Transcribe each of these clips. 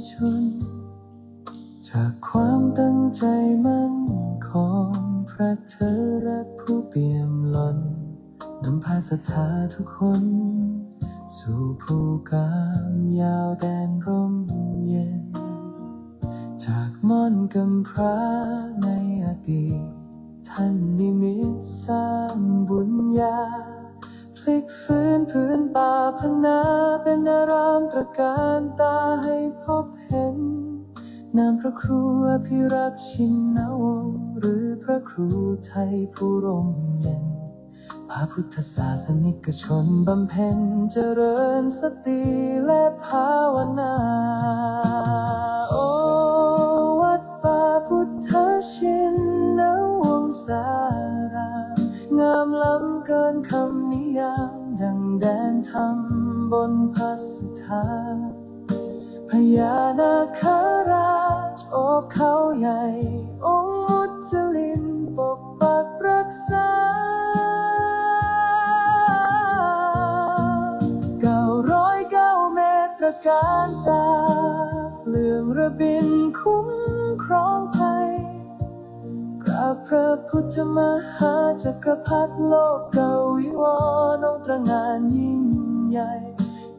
ชนจากความตั้งใจมั่นของพระเธอและผู้เปี่ยมล้นนำพาศรัทธาทุกคนสู่ภูกามยาวแดนร่มเย็นจากม่อนกำพร้าในอดีตท่านนิมิตสร้างบุญญาพลิกฟื้นพื้นป่าพนาเป็นอารามตระการตาให้พบเห็นนามพระครูอภิรักษ์ชินวงศ์หรือพระครูไทยผู้ร่มเย็นพระพุทธศาสนิกชนบำเพ็ญเจริญสติและภาวนาโอวัดป่าพุทธชินวงศารามงามล้ำเกินคำนิยามดังแดนธรรมบนพระสุธาพญานาคราชโอบเขาใหญ่องค์มุจลินปกปักรักษา909 เมตรตระการตาเลื่องระบินคุ้มครองภัยกราบพระพุทธมหาจักรพรรดิโลกเกวิวรณ์องค์ตระหง่านยิ่งใหญ่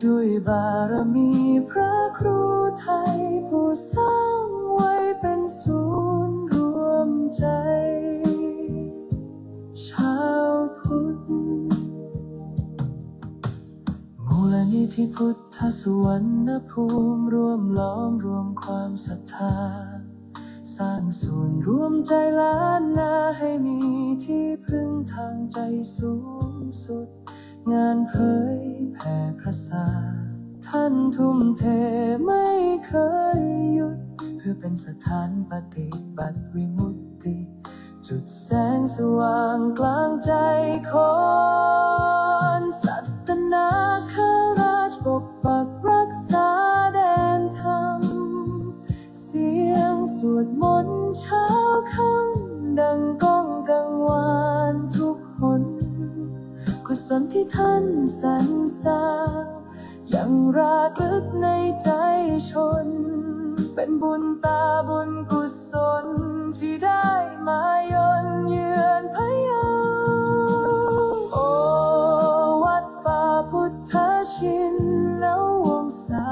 ด้วยบารมีพระครูไทยผู้สร้างไว้เป็นศูนย์รวมใจชาวพุทธมูลนิธิพุทธสุวรรณภูมิรวมล้อมรวมความศรัทธาสร้างศูนย์รวมใจล้านนาให้มีที่พึ่งทางใจสูงสุดงานเผยแผ่พระศาสนาท่านทุ่มเทไม่เคยหยุดเพื่อเป็นสถานปฏิบัติวิมุตติจุดแสงสว่างกลางใจคนสัตนาคราชปกปักรักษาแดนธรรมเสียงสวดมนต์เช้าค่ำดังก้องกังวานทุกหนกุศลที่ท่านสรรสร้างยังรากลึกในใจชนเป็นบุญตาบุญกุศลที่ได้มาย่นเยือนพะเยาโอวัดป่าพุทธชินวงศา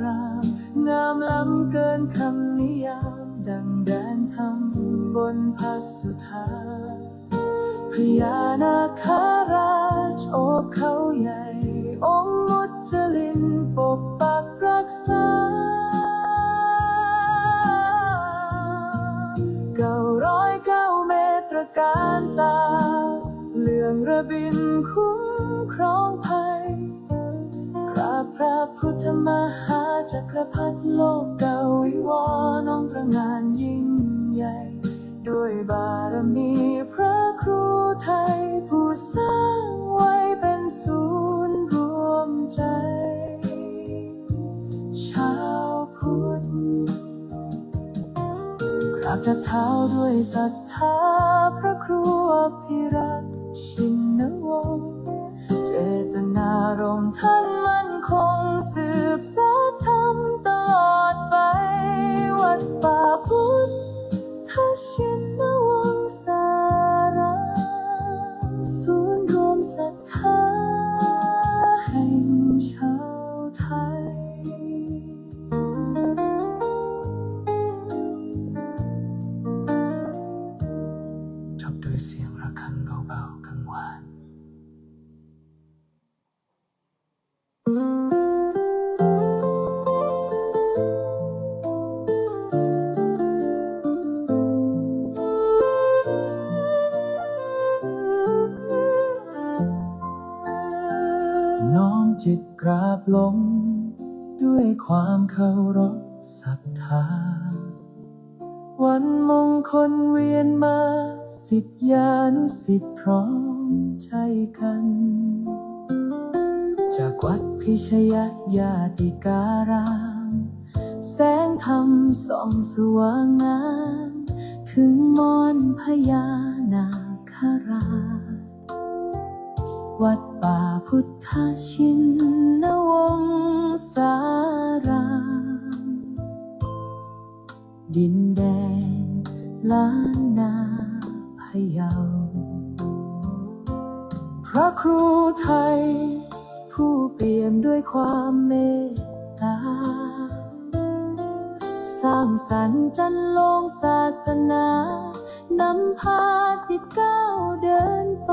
รามงามล้ำเกินคำนิยามดังแดนธรรมบนพระสุธาพญานาคราชโอบเขาใหญ่องค์มุจลินปกปักรักษา909 เมตรการตาเลื่องระบินคุ้มครองภัยกราบพระพุทธมหาจักรพรรดิโลกเกวิวรณ์องค์ตระหง่านยิ่งใหญ่ด้วยบารมีพระครูไทยผู้สร้างไว้เป็นศูนย์รวมใจชาวพุทธกราบจากเท้าด้วยศรัทธาพระครูอภิรักษ์ชินวงศ์เจตนารมณ์ท่านมั่นคงสืบสานธรรมตลอดไปวัดป่าพุทธชินวงศารามศูนย์รวมศรัทธาแห่งชาวไทยจบด้วยเสียงระฆังเบาๆกังวานน้อมจิตกราบลงด้วยความเคารพศรัทธาวันมงคลเวียนมาศิษยานุศิษย์พร้อมใจกันจากวัดพิชยญาติการามแสงธรรมส่องสว่างงามถึงมอนพญานาคราชวัดป่าพุทธชินวงศาราม ดินแดนล้านนาพะเยาพระครูไทยผู้เปี่ยมด้วยความเมตตาสร้างสรรค์จันลงศาสนานำพาศิษย์ก้าวเดินไป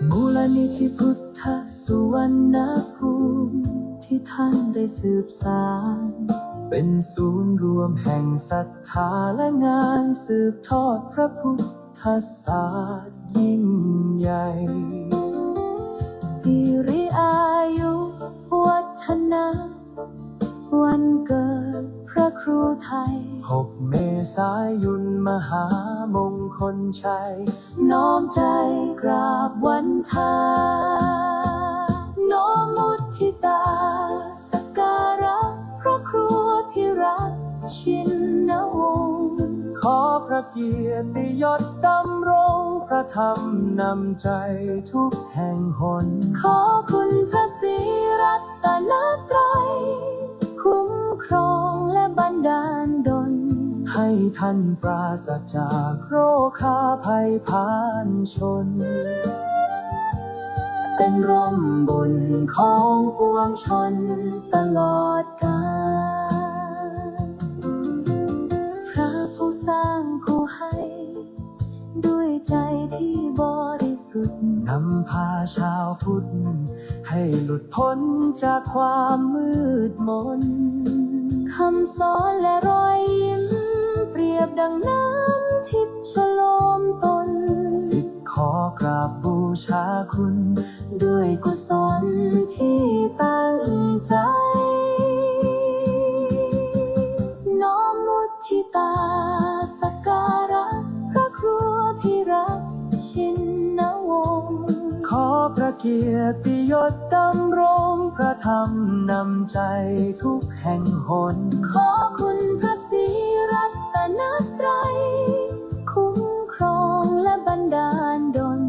มูลนิธิพุทธสุวรรณภูมิที่ท่านได้สืบสานเป็นศูนย์รวมแห่งศรัทธาและงานสืบทอดพระพุทธศาสตร์ยิ่งใหญ่สิริอายุวัฒนะวันเกิดพระครูไทย6 เมษายนมหามงคลชัยน้อมใจกราบวันทาน้อมมุทิตาสักการะพระครูพิรักษ์ชินวงศ์ขอพระเกียรติยศดำรงพระธรรมนำใจทุกแห่งหนขอคุณพระศรีรัตนตรัยคุ้มครองและบันดาลดลให้ท่านปราศจากโรคาภัยพานชนเป็นร่มบุญของปวงชนตลอดกาลพระผู้สร้างผู้ให้ด้วยใจที่บริสุทธิ์นำพาชาวพุทธให้หลุดพ้นจากความมืดมนคำสอนและรอยยิ้มเปรียบดังน้ำทิพย์ฉโลมตนศิษย์ขอกราบบูชาคุณด้วยกุศลที่ตั้งใจน้อมมุทิตาสักการะพระครูพิรักษ์ชินวงศ์ขอพระเกียรติยศดำรงพระธรรมนำใจทุกแห่งหนขอคุณพระศรีรัตนตรัยคุ้มครองและบันดาลดล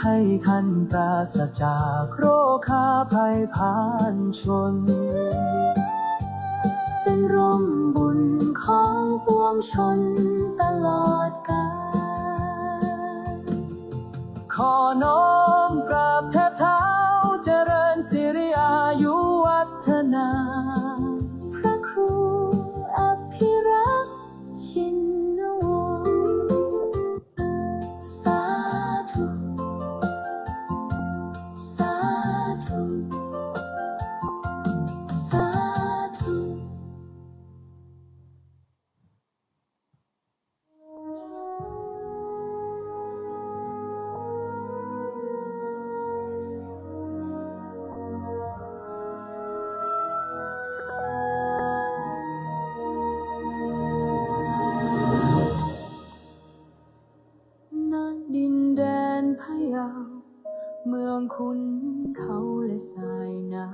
ให้ท่านปราศจากโรคาภัยพานชนเป็นร่มบุญของปวงชนตลอดกาลขอน้อมกราบแทบเท้าเจริญสิริอายุวัฒนาพระครูอภิรักษ์ชินวงศ์สาธุสาธุสาธุ ณ ดินแดนพะเยาเมืองขุนเขาและสายน้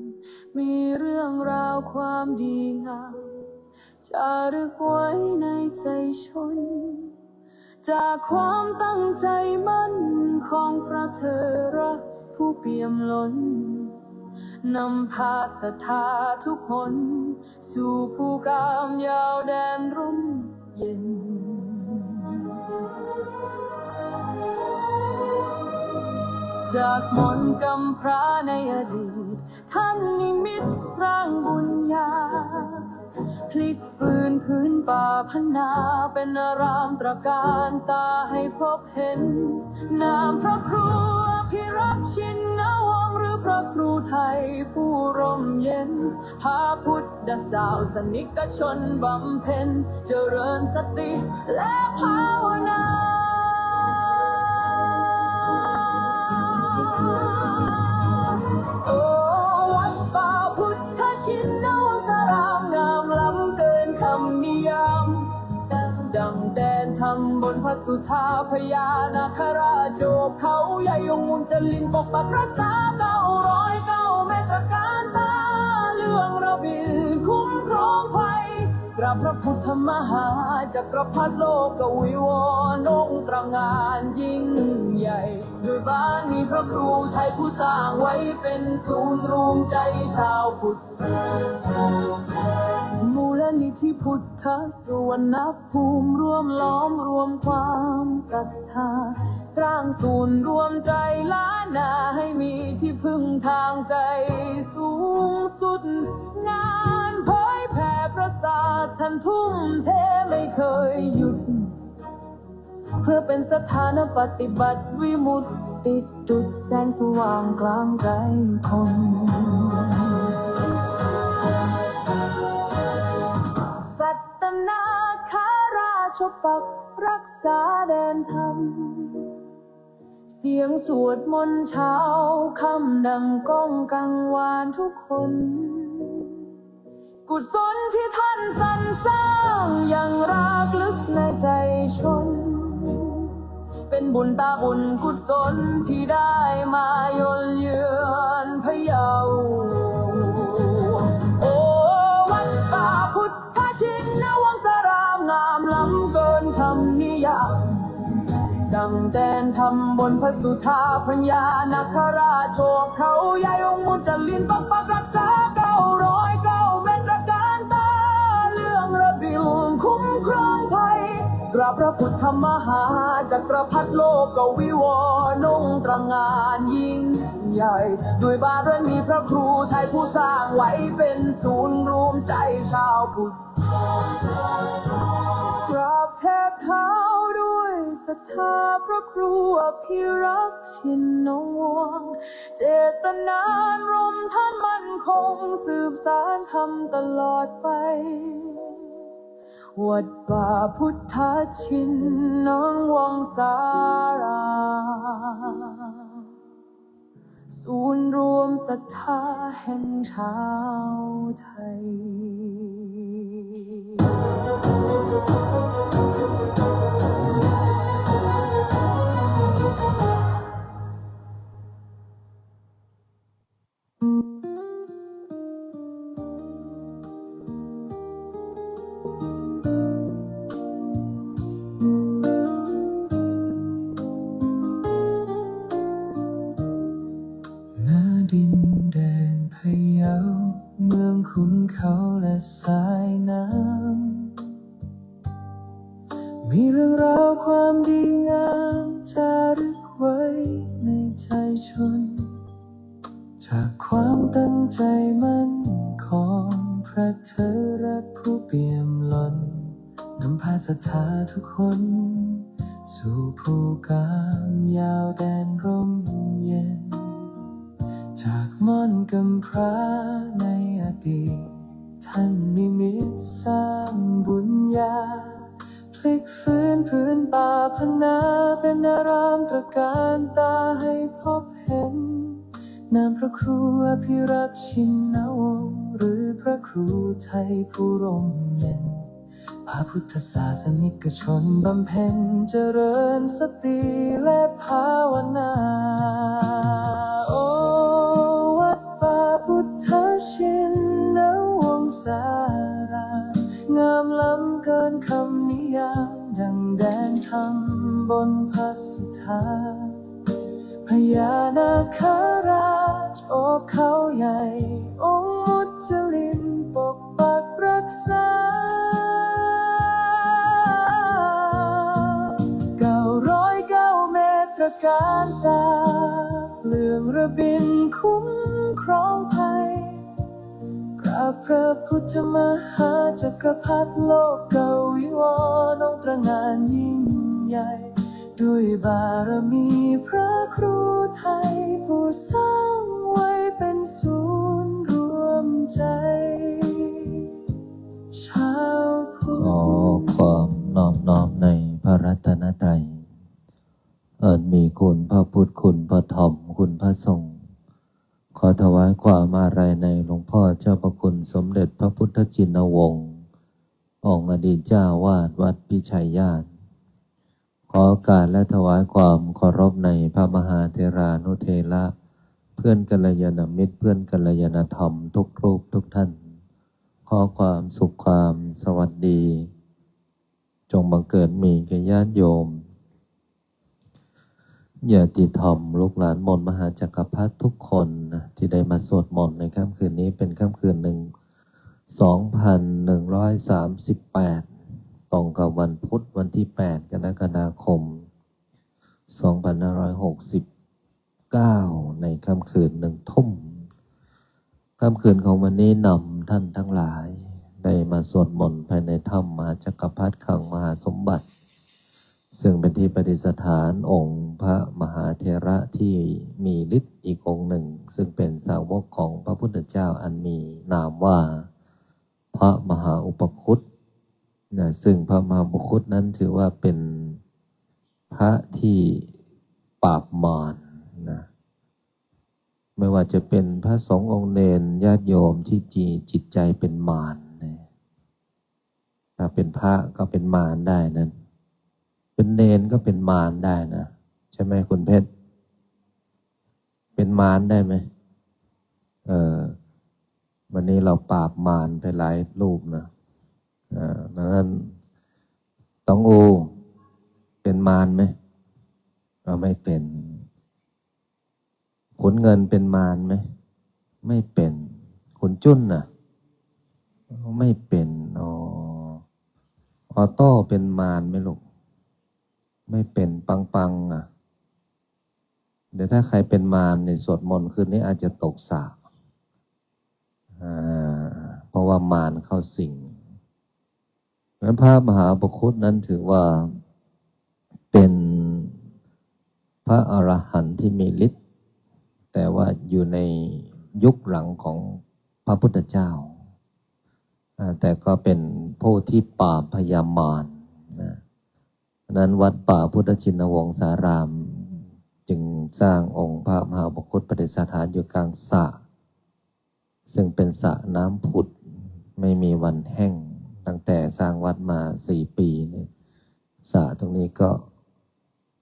ำมีเรื่องราวความดีงามจารึกไว้ในใจชนจากความตั้งใจมั่นของพระเถระผู้เปี่ยมล้นนำพาศรัทธาทุกคนสู่ภูกามยาวแดนร่มเย็นจากมนต์กำพร้าในอดีตท่านนิมิตสร้างบุญญาพลิกฟื้นพื้นป่าพนาเป็นอารามตระการตาให้พบเห็นนามพระครูอภิรักษ์ชินวงศ์หรือพระครูไทยผู้ร่มเย็นพาพุทธศาสนิกชนบำเพ็ญเจริญสติและภาวนาโอ้วัดป่าพุทธชินวงศ์สรามงามล้ำเกินคำนิยามดังแดนธรรมบนพระสุธาพญานาคราชโอบเขาใหญ่ยงมุนจลินปกปักรักษา909 เมตรการตาเรื่องระบินคุ้มครองภัยกราบพระพุทธมหาจักรพรรดิโลกวิวรณ์องค์ตระหง่านยิ่งใหญ่ด้วยบารมีพระครูไทยผู้สร้างไว้เป็นศูนย์รวมใจชาวพุทธมู ที่พุทธสวนภูมิรวมล้อมรวมความศรัทธาสร้างศูนย์รวมใจล้านนาให้มีที่พึ่งทางใจสูงสุดงานเผยแผ่ประสาทท่านทุ่มเทไม่เคยหยุดเพื่อเป็นสถานปฏิบัติวิมุตติจุดแสงสว่างกลางใจคนสัตนาคาราชปักรักษาแดนธรรมเสียงสวดมนต์เช้าคำดังก้องกังวานทุกคนกุศลที่ท่านสรรสร้างอย่างรากลึกในใจชนเป็นบุญตาบุญกุศลที่ได้มายนเยือนพะเยาโอ้วัดป่าพุทธชินวงศารามงามล้ำเกินคำนิยามดังแดนธรรมบนพระสุธาพญานาคราชโชคเขาใหญ่องค์มุจลินปักรักษา909เมตรการตาเรื่องระบิลคุ้มครองภัยกราบพระพุทธมหาจักรพรรดิโลกวิวรณ์ตระงานยิ่งใหญ่ด้วยบารมีพระครูไทยผู้สร้างไว้เป็นศูนย์รวมใจชาวพุทธกราบแทบเท้าด้วยศรัทธาพระครูอภิรักษ์ชินวงศ์เจตนารมณ์ท่านมั่นคงสืบสานธรรมตลอดไปวัดป่าพุทธชินวงศารามศูนย์รวมศรัทธาแห่งชาวไทยดินแดนพะเยาเมืองขุนเขาและสายน้ำมีเรื่องราวความดีงามจารึกไว้ในใจชนจากความตั้งใจมั่นของพระเถระผู้เปี่ยมล้นนำพาศรัทธาทุกคนสู่ภูกามยาวแดนร่มเย็นจากม่อนกำพร้าในอดีตท่านนิมิตสร้างบุญญาพลิกฟื้นพื้นป่าพนาเป็นอารามตระการตาให้พบเห็นนามพระครูอภิรักษ์ชินวงศ์หรือพระครูไทยผู้ร่มเย็นพาพุทธศาสนิกชนบำเพ็ญเจริญสติและภาวนาโอ้วัดป่าพุทธชินวงศารามงามล้ำเกินคำนิยามดังแดนธรรมบนพระสุธาพญานาคราชโอบเขาใหญ่องค์มุจลินปกปักรักษา909เมตรการตาเลื่อมระบินคุ้มครองภัยกราบพระพุทธมหาจักรพรรดิโลกวิวรณ์ตระงานยิ่งใหญ่ด้วยบารมีพระครูไทยผู้สร้างไว้เป็นศูนย์รวมใจชาวพุทธขอความนอบน้อมในพระรัตนตรัยอันมีคุณพระพุทธคุณพระธรรมคุณพระสงฆ์ขอถวายความอาลัยในหลวงพ่อเจ้าพระคุณสมเด็จพระพุทธชินวงศ์องค์อดีตเจ้าวาดวัดพิชัยญาติขอโอกาสและถวายความเคารพในพระมหาเถรานุเถระเพื่อนกัลยาณมิตรเพื่อนกัลยาณธรรมทุกรูปทุกท่านขอความสุขความสวัสดีจงบังเกิดมีแก่ญาติโยมญาติธรรมลูกหลานมนต์มหาจักรพรรดิทุกคนนะที่ได้มาสวดมนต์ในค่ำคืนนี้เป็นค่ำคืนหนึ่ง 2538 ตรงกับวันพุธวันที่ 8 กรกฎาคม 2569 ในค่ำคืน1 ทุ่มค่ำคืนของวันนี้นำท่านทั้งหลายได้มาสวดมนต์ภายในถ้ำมหาจักรพรรดิขังมหาสมบัติ ซึ่งเป็นที่ประดิษฐานองค์พระมหาเถระที่มีฤทธิ์อีกองค์หนึ่งซึ่งเป็นสาวกของพระพุทธเจ้าอันมีนามว่าพระมหาอุปคุตนะซึ่งพระมหาอุปคุตนั้นถือว่าเป็นพระที่ปราบมารนะไม่ว่าจะเป็นพระสงฆ์องค์เณรญาติโยมที่จิตใจเป็นมารนะถ้าเป็นพระก็เป็นมารได้นั้นเป็นเณรก็เป็นมารได้นะใช่ไหมคุณเพชรเป็นมารได้ไหมวันนี้เราปราบมารไปหลายรูปนะนั้นต้องอูเป็นมารไหมเราไม่เป็นขุนเงินเป็นมารไหมไม่เป็นขุนจุ้นน่ะไม่เป็นออโต้เป็นมารไหมลูกไม่เป็นปังอ่ะเดี๋ยวถ้าใครเป็นมารในสวดมนต์คืนนี้อาจจะตกสากเพราะว่ามารเข้าสิงพระมหาอุปคุตนั้นถือว่าเป็นพระอรหันต์ที่มีฤทธิ์แต่ว่าอยู่ในยุคหลังของพระพุทธเจ้าแต่ก็เป็นผู้ที่ปราบพยามารนะนั้นวัดป่าพุทธชินวงศารามจึงสร้างองค์พระมหาอุปคุตประดิษฐานอยู่กลางสระซึ่งเป็นสระน้ำผุดไม่มีวันแห้งตั้งแต่สร้างวัดมา4 ปีเนี่ยสระตรงนี้ก็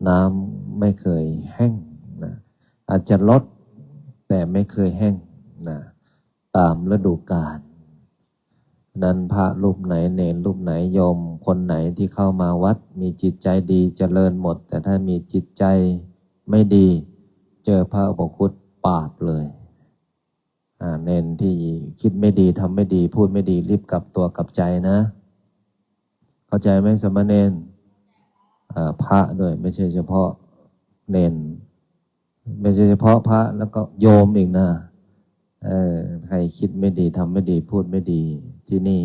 น้ำไม่เคยแห้งนะอาจจะลดแต่ไม่เคยแห้งนะตามฤดูกาลนั้นพระรูปไหนเณรรูปไหนโยมคนไหนที่เข้ามาวัดมีจิตใจดีเจริญหมดแต่ถ้ามีจิตใจไม่ดีเจอพระอุปคุตปราบเลยเณรที่คิดไม่ดีทำไม่ดีพูดไม่ดีรีบกลับตัวกลับใจนะเข้าใจไหมสมณเณรพระด้วยไม่ใช่เฉพาะเณรไม่ใช่เฉพาะพระแล้วก็โยมอีกนะใครคิดไม่ดีทำไม่ดีพูดไม่ดีที่นี่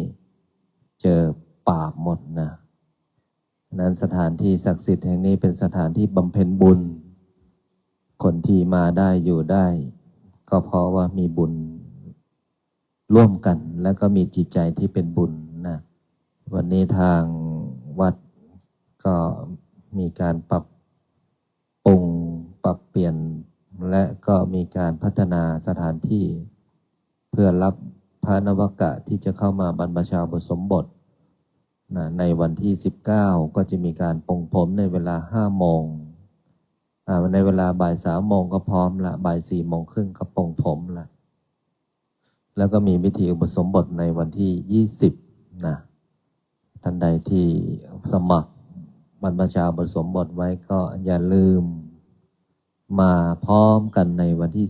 เจอปราบหมดนะนั้นสถานที่ศักดิ์สิทธิ์แห่งนี้เป็นสถานที่บำเพ็ญบุญคนที่มาได้อยู่ได้ก็เพราะว่ามีบุญร่วมกันแล้วก็มีจิตใจที่เป็นบุญนะวันนี้ทางวัดก็มีการปรับปรุงปรับเปลี่ยนและก็มีการพัฒนาสถานที่เพื่อรับพระนวกะที่จะเข้ามาบรรพชาอุปสมบทนะในวันที่19ก็จะมีการปรงผมในเวลา5 โมงในเวลาบ่าย3 โมงก็พร้อมละบ่าย4 โมงครึ่งก็ปรงผมละแล้วก็มีพิธีอุปสมบทในวันที่20นะท่านใดที่สมัครบรรพชาอุปสมบทไว้ก็อย่าลืมมาพร้อมกันในวันที่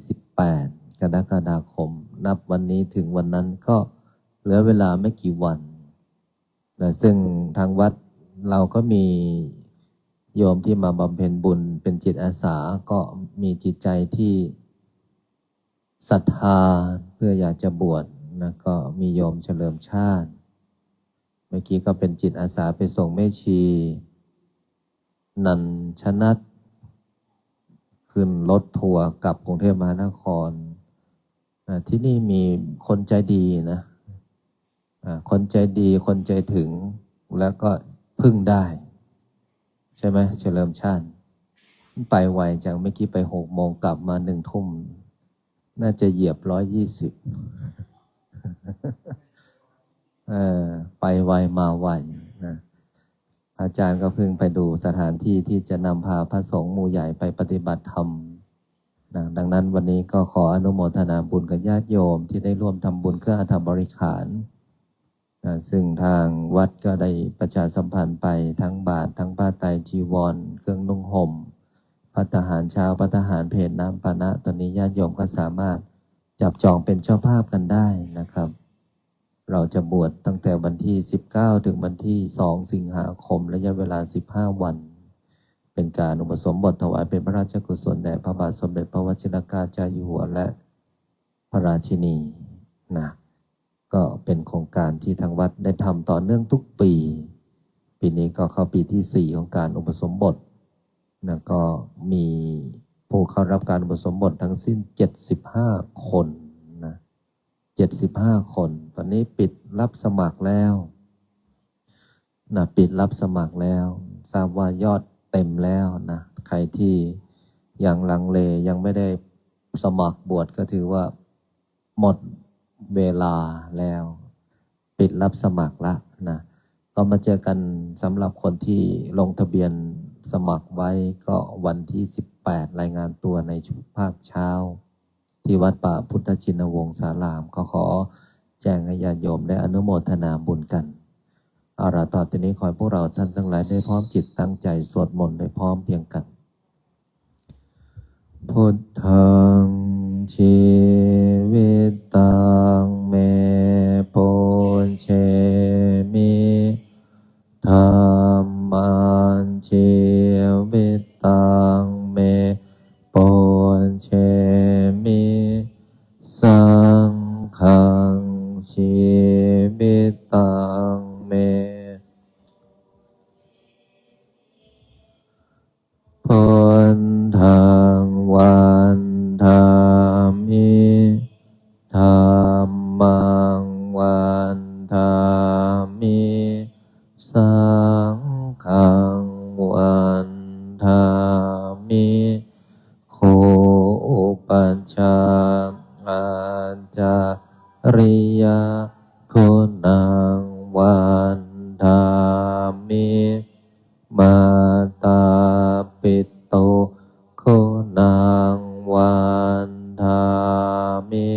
18 กรกฎาคมนับวันนี้ถึงวันนั้นก็เหลือเวลาไม่กี่วันนะซึ่งทางวัดเราก็มีโยมที่มาบำเพ็ญบุญเป็นจิตอาสาก็มีจิตใจที่ศรัทธาเพื่ออยากจะบวชนะก็มีโยมเฉลิมชาติเมื่อกี้ก็เป็นจิตอาสาไปส่งแม่ชีนันชนัดขึ้นรถทัวร์กลับกรุงเทพมหานครที่นี่มีคนใจดีนะคนใจดีคนใจถึงแล้วก็พึ่งได้ใช่ไหมเฉลิมชาติไปไวจังเมื่อกี้ไป6 โมงกลับมา1 ทุ่มน่าจะเหยียบ120ไปไวมาไวนะอาจารย์ก็เพิ่งไปดูสถานที่ที่จะนำพาพระสงฆ์หมู่ใหญ่ไปปฏิบัติธรรมนะดังนั้นวันนี้ก็ขออนุโมทนาบุญกับญาติโยมที่ได้ร่วมทำบุญเครื่องอธรรมบริขารนะซึ่งทางวัดก็ได้ประชาสัมพันธ์ไปทั้งบาตรทั้งผ้าไตรจีวรเครื่องนุ่งห่มภัตตาหารเช้าภัตตาหารเพลน้ำปานะตอนนี้ญาติโยมก็สามารถจับจองเป็นเจ้าภาพกันได้นะครับ เราจะบวชตั้งแต่วันที่19ถึงวันที่2สิงหาคมระยะเวลา15วันเป็นการอุปสมบทถวายเป็นพระราชกุศลแด่พระบาทสมเด็จพระวชิรเกล้าเจ้าอยู่หัวและพระราชินีนะก็เป็นโครงการที่ทางวัดได้ทำต่อเนื่องทุกปีปีนี้ก็เข้าปีที่4ของการอุปสมบทนะก็มีผู้เข้ารับการอุปสมบททั้งสิ้น75คนนะ75คนตอนนี้ปิดรับสมัครแล้วนะปิดรับสมัครแล้วทราบว่ายอดเต็มแล้วนะใครที่ยังลังเลยังไม่ได้สมัครบวชก็ถือว่าหมดเวลาแล้วปิดรับสมัครละนะก็มาเจอกันสำหรับคนที่ลงทะเบียนสมัครไว้ก็วันที่18รายงานตัวในชุดภาคเช้าที่วัดป่าพุทธชินวงศ์ศารามก็ขอแจ้งให้ญาติโยมได้อนุโมทนาบุญกันเอาล่ะต่อจากนี้ขอให้พวกเราท่านทั้งหลายได้พร้อมจิตตั้งใจสวดมนต์ได้พร้อมเพรียงกันพุทธังชีวิตังเมปุญเชมิธัมมังชีวิตังเมปุญเชมิสังฆังชีวิตังเมพุทธังวันธามิธัมมังวันธามิสังฆังวันธามิโคอุปัชฌาย์อาจาริยะคุณังวันธามิมาตาปิโตคุณังวันธามิ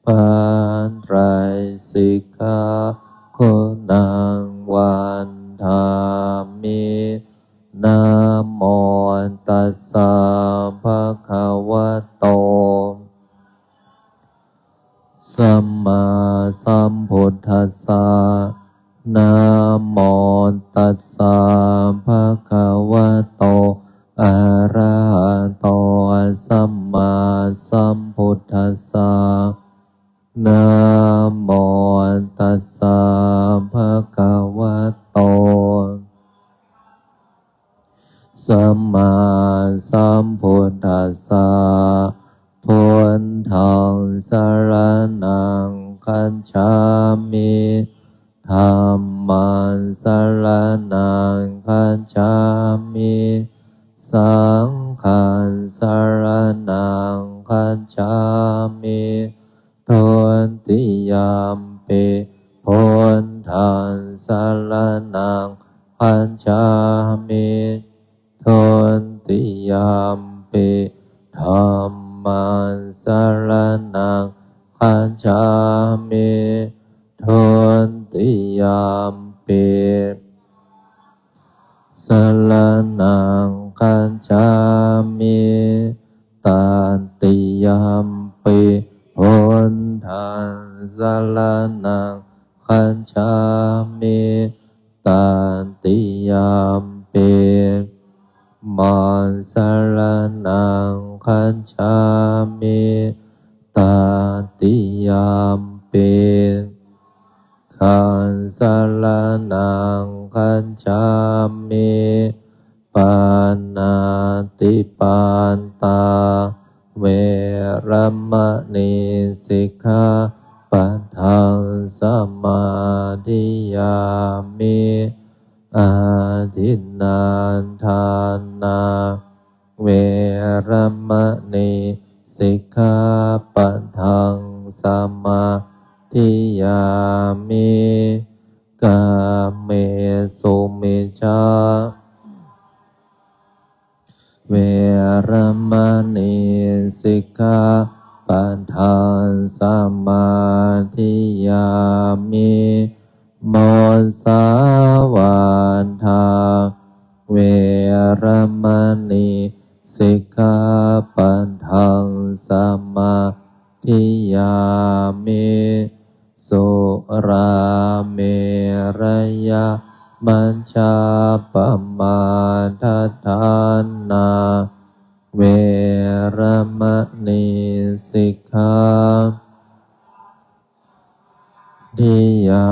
ปัญไตรสิกขาคุณังวันธามินะโมตัสสะภะคะวะโตสัมมาสัมพุทธัสสะนะโมตัสสะภะคะวะโตอะระหะโตสัมมาสัมพุทธัสสะนะโมตัสสะภะคะวะโตสัมมาสัมพุทธัสสะพุทธังสรณังคัจฉามิธัมมังสรณังคัจฉามิสังฆังสรณังคัจฉามิทุติยมปิพุทธังสรณังคัจฉามิทุติยมปิธัมมังสรณังคัจฉามิทุติยมปิสรณังคัจฉามิตติยมปิพุทธังสรณังคัจฉามิตติยมปิมังสรณังคัจฉามิตติยมปิขันสรณังคัจฉามิปานาติปานตาเวรมณีสิกขาปัทังสมาธิยามิอาทินนาทานาเวรมณีสิกขาปัทังสมาธิยามิกาเมสุมิจฉาเวรมณีสิกขาปัทังสมาธิยามิโมสาวาทาเวรมณีสิกขาปัทังสมาธิยามิ สุราเมรยะมัญชาปมาทฐานาเวรมณีสิกขาทิยา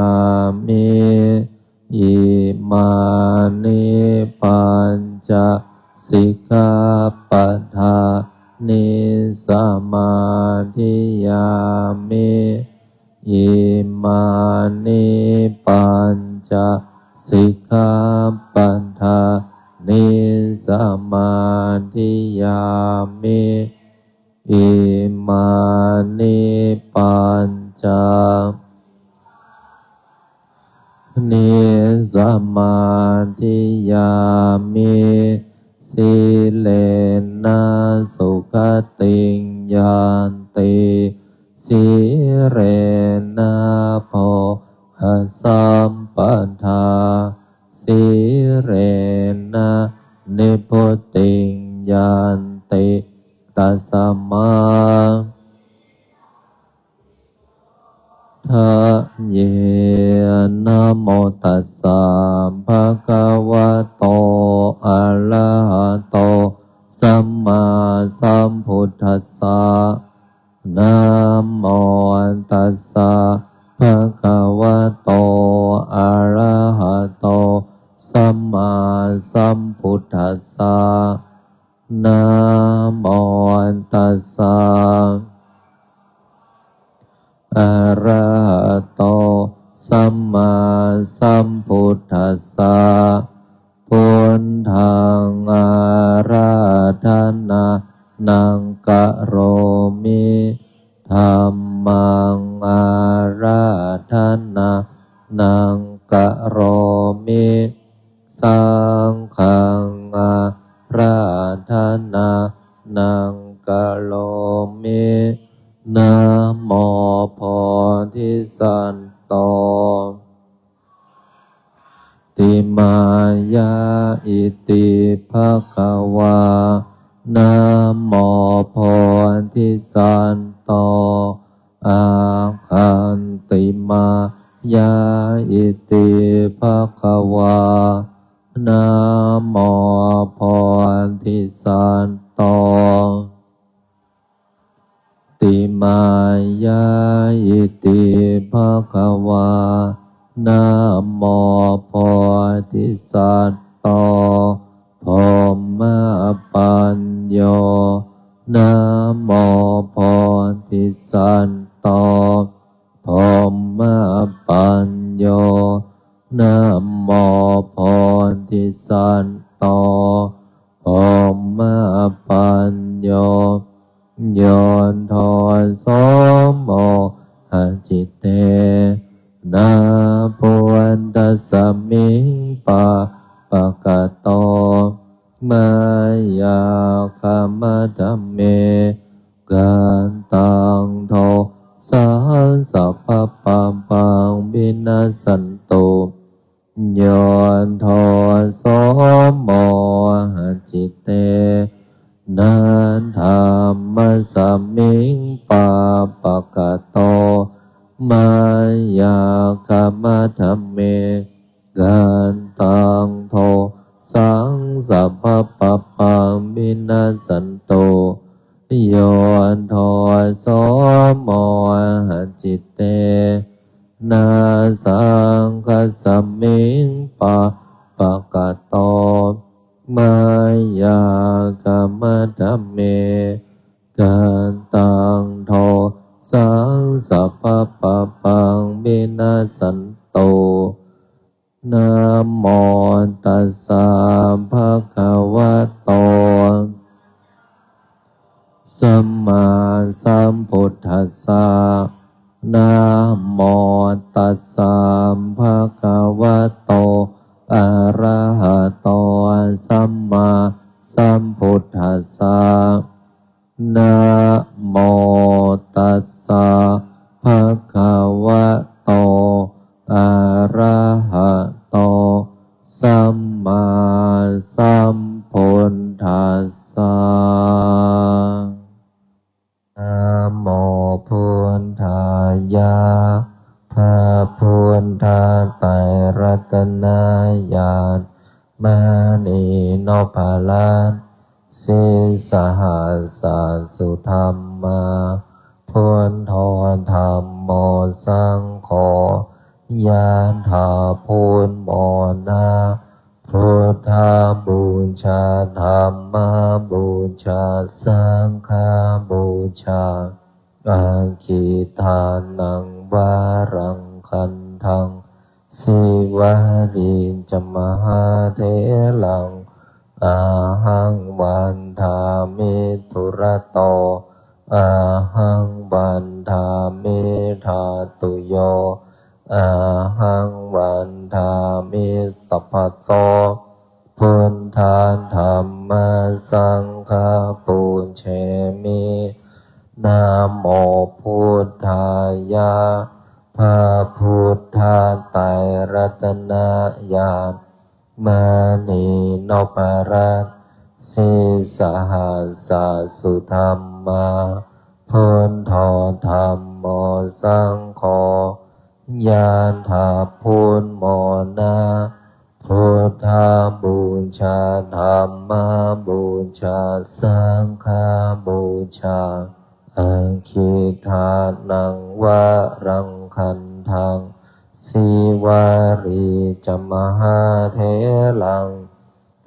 มิอิมานิปัญจสิกขาปทานิสมาธิยามิอิมานิปัญจสิกขาปทานิสมาธิยามิอิมานิปัญจนิสมาธิยามิสิเลนะสุขติงยันติสิเรนะโภคสัมปทาสิเรนะนิพพุติงยันติตัสมาทะเยนะโมตัสสะภะคะวะโตอะระหะโตสัมมาสัมพุทธัสสะนะโมตัสสะภะคะวะโตอะระหะโตสัมมาสัมพุทธัสสะนะโมตัสสะอะระหะโตสัมมาสัมพุทธัสสะพุทธังอาราธนานังกะโรมิธัมมังอาราธนานังกะโรมิสังฆังอาราธนานังกะโรมินะโมโพธิสัตโตติมายาอิติภะคะวานะโมโพธิสัตโตอาคันติมายาอิติภะคะวานะโมโพธิสัตโตติมายาอิติภะคะวานะโมโพธิสัตโตพรหมปัญโยนะโมโพธิสัตโตพรหมปัญโยนะโมโพธิสัตโตพรหมปัญโยโยนทอนโสโมหจิตเตนะภวันตัสสมิงปะปะกะโตมายาคามะธัมเมกันตังโทสัสสะปะปัมปังวินาสันตุโยนทอนโสโมหจิตเตนันธรรมสัมมิงปาปะกะโตมายาคามะธัมเมกันตังโทสังสัพพะปะปังวินาสันตุโยนโทโสโมหจิตเตนาสังคสัมมิงปาปะกะโตมายากามะธัมเมกันตังโทสังสัพพะปะปังวินาสันตุนะโมตัสสะภะคะวะโตสัมมาสัมพุทธัสสะนะโมตัสสะภะคะวะโตอะระหะโตสัมมาสัมพุทธัสสะนะโมตัสสะภะคะวะโตอะระหะโตสัมมาสัมพุทธัสสะนะโมพุทธายะ ตนายานมานีโนภาลันสิสหัสสะสุธรรมาพุทโธธรรมโมสังโฆยานถาพุทโมนาพุทธาบูชาธรรมบูชาสังฆบูชาอาคิทานังวารังคันทังสิวาริจมหาเถลังอาหังวันทามิทุระโตอาหังวันทามิธาตุโยอาหังวันทามิสัพพโตพุทธาธัมมาสังฆาปุญเชมินะโมพุทธายะพระพุทธไตรรัตนญาณมานีโนปารัตสิสหัสสะสุธรรมาพุทโธธรรมโมสังโฆยานถาพุทโมนาพุทธาบูชาธรรมบูชาสังฆบูชาอาคิทานังวารังคันทังสิวาริจมหาเถลัง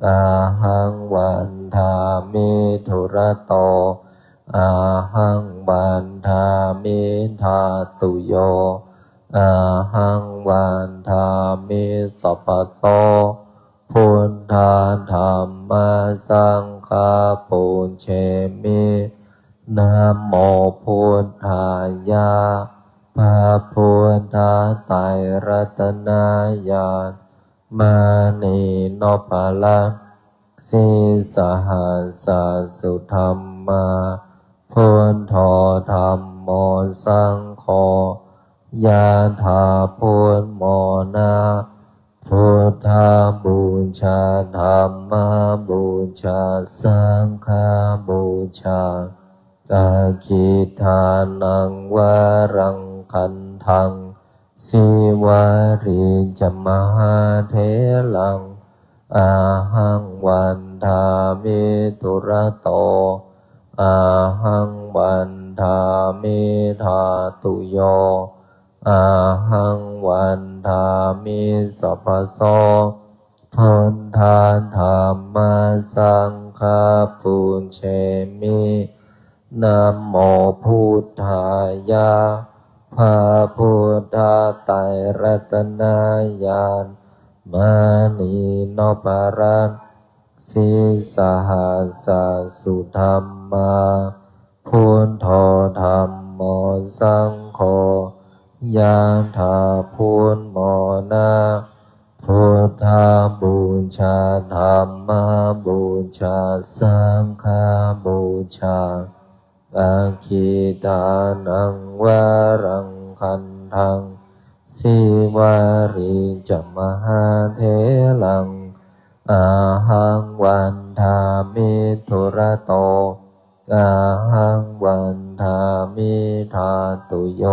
อาหังวันทามิทุระโตอาหังวันทามิธาตุโยอาหังวันทามิสัพพโตพุทธาธัมมาสังฆาปุญเชมินะโมพุทธายะพระพุทธไตรรัตนญาณมานีโนภาลันสิสหัสสะสุธรรมาพุทโธธรรมโมสังโฆยะถาพุทโมนาพุทธาบูชาธรรมบูชาสังฆบูชาอาคิทานังวารังคันทังสิวาริจมหาเถลังอาหังวันทามิทุระโตอาหังวันทามิธาตุโยอาหังวันทามิสัพพโสพุทธาธัมมาสังฆาปุญเชมินะโมพุทธายะพระพุทธไตรรัตนญาณมานีโนปารัตสิสหัสสะสุธรรมาพุทโธธรรมโมสังโฆยะถาพุทโมนาพุทธาบูชาธรรมบูชาสังฆบูชาอาคิทานังวารังคันทังสิวาริจมหาเถลังอาหังวันทามิทุระโตอาหังวันทามิธาตุโย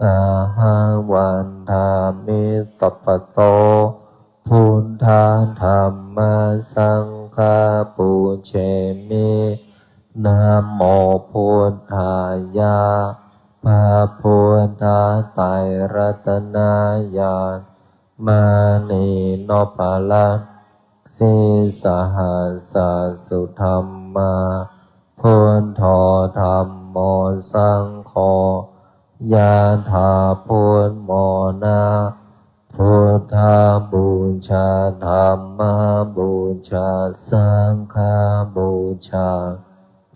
อาหังวันทามิสัพพโตพุทธาธัมมาสังฆาปุญเชมินะโมพุทธายะพระพุทธไตรรัตนญาณมานีโนภาลันสิสหัสสะสุธรรมาพุทโธธรรมโมสังโฆยะถาพุทโมนาพุทธาบูชาธรรมบูชาสังฆบูชา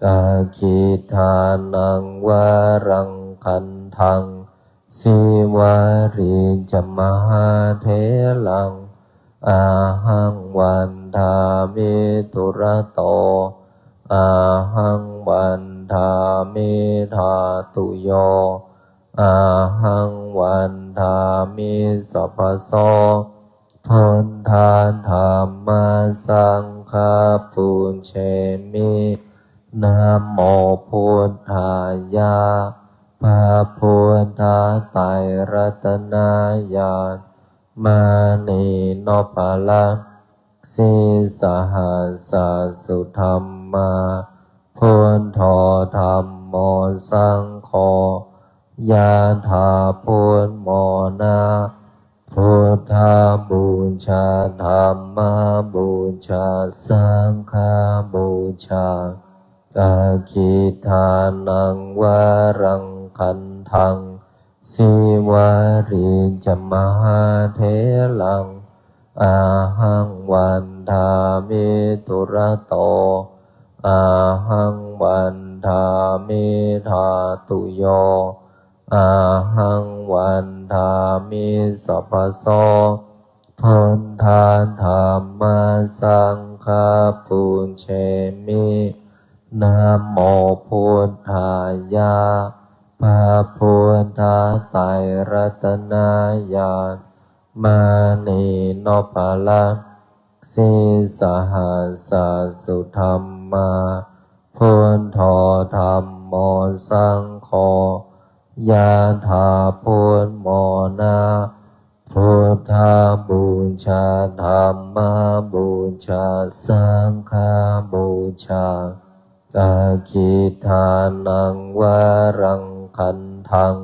อาคิทานังวารังคันทังสิวาริจมหาเถลังอาหังวันทามิทุระโตอาหังวันทามิธาตุโยอาหังวันทามิสัพพโสพุทธาธัมมาสังฆาปุญเชมินะโมพุทธายะพระพุทธไตรรัตนญาณ มานีโนปาละสิสหัสสสุธรรมาพุทโธธรรมโมสังโฆยะถาพุทโมนาพุทธาบูชาธรรมบูชาสังฆบูชากาคิทานังวารังคันทังสิวาริจมหาเถลังอาหังวันทามิตุระโตอาหังวันทามิธาตุโยอาหังวันทามิสัพพโสพุทธาธรรมสังฆปุญเชมินะโมพุทธายะพระพุทธไตรรัตนญาณมานีโนปาละสิสหัสสสุธรรมาพุทโธธรรมโมสังโฆยะถาพุทโมนาพุทธาบูชาธรรมบูชาสังฆบูชากาคิทานังวารังคันทัง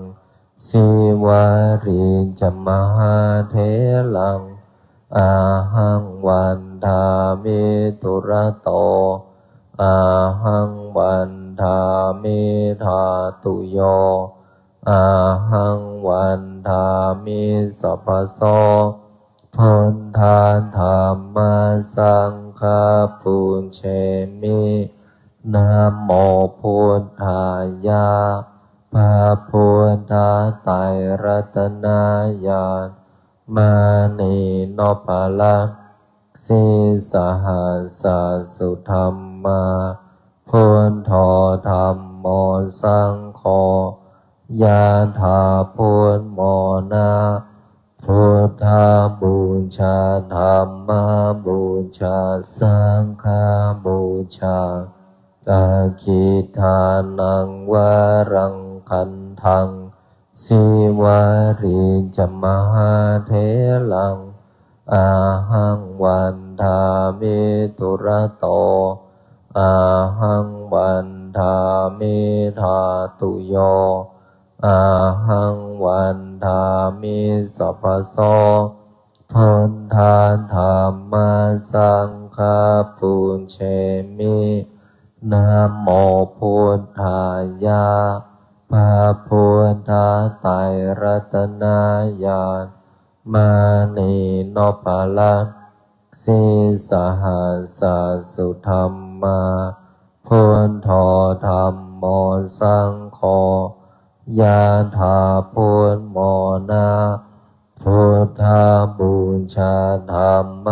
สิวาริจมหาเถลังอาหังวันทามิตุระโตอาหังวันทามิธาตุโยอาหังวันทามิสัพพโสพุทธาธรรมสังฆปุญเชมินะโมพุทธายะพระพุทธไตรรัตนญาณมานีโนปาละสิสหัสสสุธรรมาพุทโธธรรมโมสังโฆยะถาพุทโมนาพุทธาบูชาธรรมบูชาสังฆบูชากาคิทานังวารังคันทังสิวาริจมหาเถลังอาหังวันทามิตุระโตอาหังวันทามิธาตุโยอาหังวันทามิสัพพโสพุทธาธรรมสังฆปุญเชมินะโมพุทธายะพระพุทธไตรรัตนญาณมานีโนปาละสิสหัสสสุธรรมาพุทโธธรรมโมสังโฆยะถาพุทโมนาพุทธาบูชาธรรม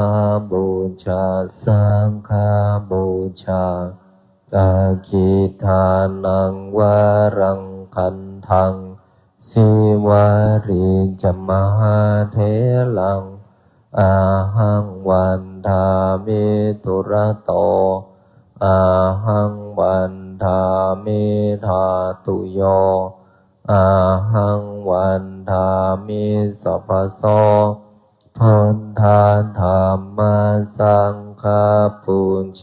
บูชาสังฆบูชากาคิทานังวารังคันทังสิวาริจมหาเถลังอาหังวันทามิตุระโตอาหังวันทามิธาตุโยอาหังวันทามิสัพพโสพุทธาธรรมสังฆปุญเช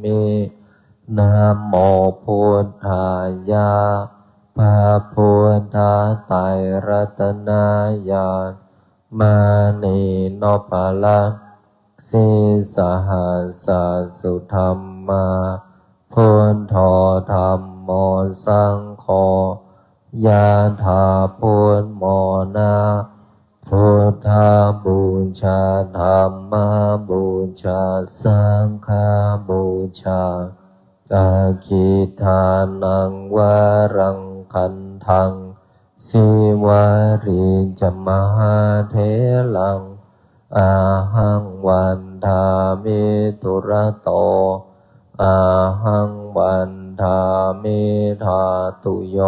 มินะโมพุทธายะพระพุทธไตรรัตนญาณมานีโนปาละสิสหัสสสุธรรมาพุทโธธรรมโมสังโฆยะถาพุทโมนาพุทธาบูชาธรรมบูชาสังฆบูชากาคิทานังวารังคันทังสิวาริจมหาเถลังอาหังวันทามิตุระโตอาหังวันทามิธาตุโย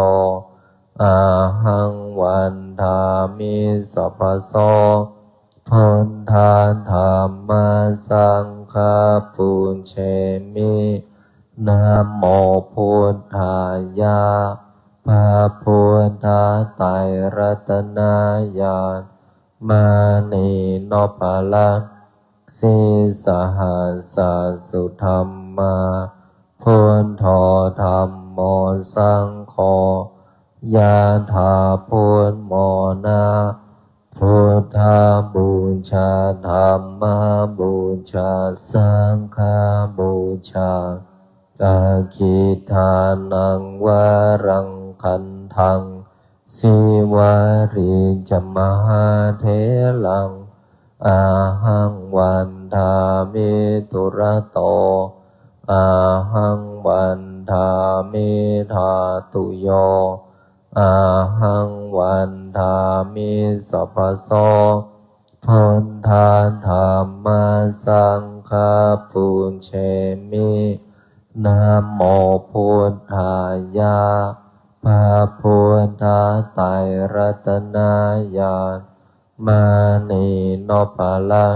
อาหังวันทามิสัพพโสพุทธาธรรมสังฆปุญเชมินะโมพุทธายะพระพุทธไตรรัตนญาณ มานีโนปาละสิสหัสสุธรรมาพุทโธธรรมโมสังโฆยะถาพุทโมนาพุทธาบูชาธรรมบูชาสังฆบูชากาคิทานังวารังคันทังสิวาริจมหาเถลังอาหังวันทามิตุระโตอาหังวันทามิธาตุโยอาหังวันทามิสัพพโสพุทธาธรรมสังฆปุญเชมินะโมพุทธายะพระพุทธไตรรัตนญาณมานีโนปาละ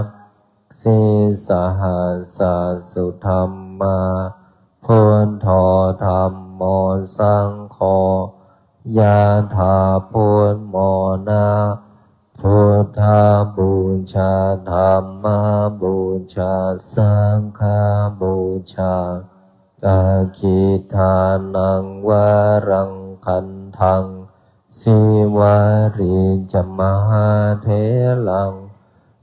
สิสหัสสุธรรมาพุทโธธรรมโมสังโฆยะถาพุทโมนาพุทธาบูชาธรรมบูชาสังฆบูชากาคิทานังวารังคันทังสิวาริจมหาเถลัง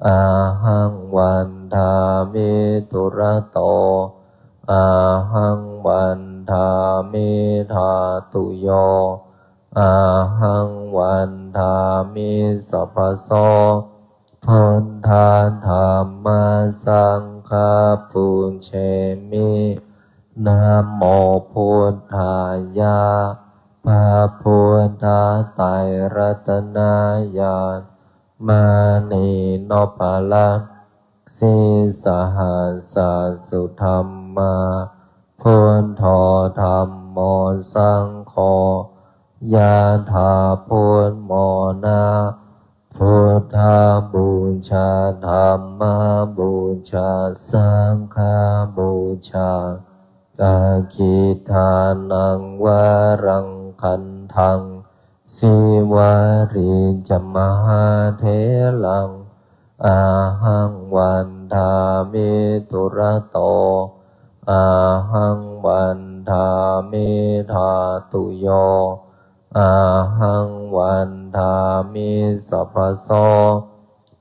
อาหังวันทามิตุระโตอาหังวันทามิธาตุโยอาหังวันทามิสัพพโสพุทธาธรรมสังฆปุญเชมินะโมพุทธายะพระพุทธไตรรัตนญาณมานีโนปาละสิสหัสสุธรรมาพุทโธธรรมโมสังโฆยะถาพุทโมนาพุทธาบูชาธรรมบูชาสังฆบูชากาคิทานังวารังคันทังสิวาริจมหาเถลังอาหังวันทามิตุระโตอาหังวันทามิธาตุโยอาหังวันทามิสัพพโส